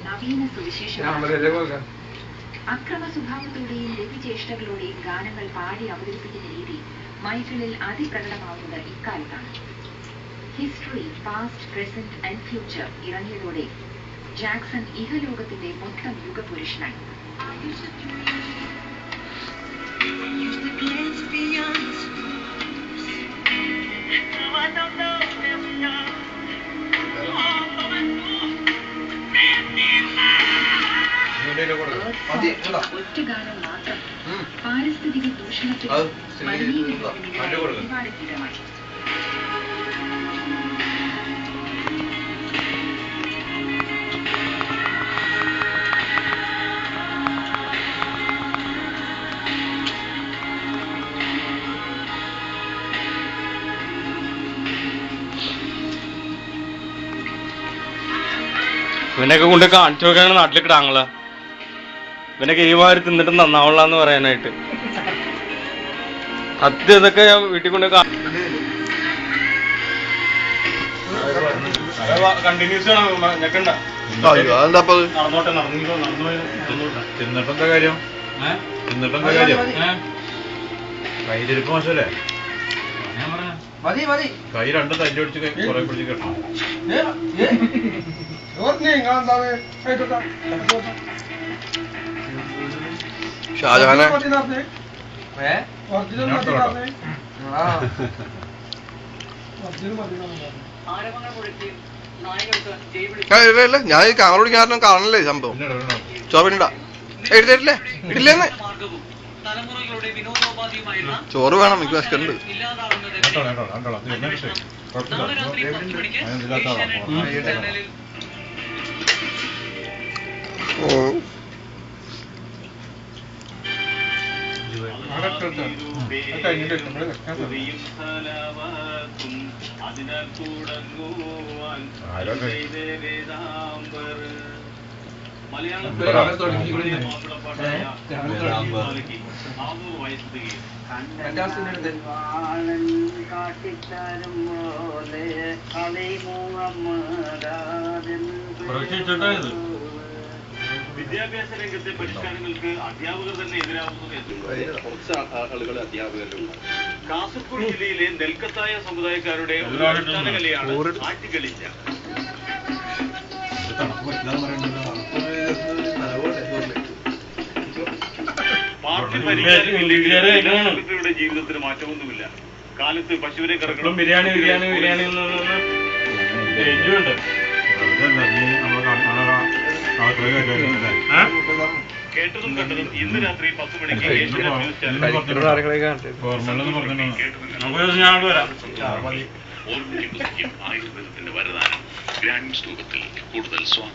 നവീന സുവിശേഷം അക്രമ സ്വഭാവത്തോടെയും രതിചേഷ്ടകളോടെയും ഗാനങ്ങൾ പാടി അവതരിപ്പിക്കുന്ന രീതി മൈക്കിളിൽ അതിപ്രകടമാവുന്നത് ഇക്കാലത്താണ്. History, past, present and future ഇറങ്ങിയതോടെ ജാക്സൺ ഇഹലോകത്തിന്റെ മൊത്തം യുഗപുരുഷനായി. ഒറ്റ ഗാനം മാത്രം പാരിസ്ഥിതിക ദൂഷണത്തിൽ ഒരുപാട് കീഴമായി. ഇവനൊക്കെ കൊണ്ട് കാണിച്ചു നോക്കാണ് നാട്ടിലേക്ക് ഇടാങ്ങള. ഇവനൊക്കെ ഈ മാതിരി തിന്നിട്ട് നന്നാവണ്ടെന്ന് പറയാനായിട്ട് സത്യം ഇതൊക്കെ ഞാൻ വീട്ടിൽ കൊണ്ട് കണ്ടിന്യൂസ് ഞെക്കണ്ട. നടന്നോട്ടെ, തിന്നിട്ടെന്താ കാര്യം? തിന്നിട്ടെന്താ കാര്യം? കയ്യിലിരിപ്പ് മോശമല്ലേ? കൈ രണ്ടും തല്ലി പിടിച്ച് കുറെ പിടിച്ച് കെട്ടണം. ഷാജഹാനെ ഞാൻ ഈ ക്യാമറ പിടിക്കാൻ കാണണല്ലേ സംഭവം. ചോറിണ്ടാ എഴുതരില്ലേ ഇടില്ലെന്ന്. ചോറ് വേണം, എനിക്ക് വിശക്കുന്നുണ്ട്. വിദ്യാഭ്യാസ രംഗത്തെ പരിഷ്കാരങ്ങൾക്ക് അധ്യാപകർ തന്നെ എതിരാകുന്നത് കുറച്ച് ആളുകൾ അധ്യാപകരുണ്ട്. കാസർഗോഡ് ജില്ലയിലെ നെൽക്കത്തായ സമുദായക്കാരുടെ ഒരു അനുഷ്ഠാന കലയാണ് ആറ്റുകളിച്ച. പാർട്ടി പരിഷ്കാരങ്ങളുടെ ജീവിതത്തിന് മാറ്റമൊന്നുമില്ല. കാലത്ത് പശുവിനെ കറക്കണം. ബിരിയാണി ബിരിയാണി ബിരിയാണി കേട്ടതും കണ്ടതും ഇന്ന് രാത്രി 10 മണിക്ക് ആയുർവേദത്തിന്റെ വരദാനം ഗ്രാൻഡ് രൂപത്തിൽ കൂടുതൽ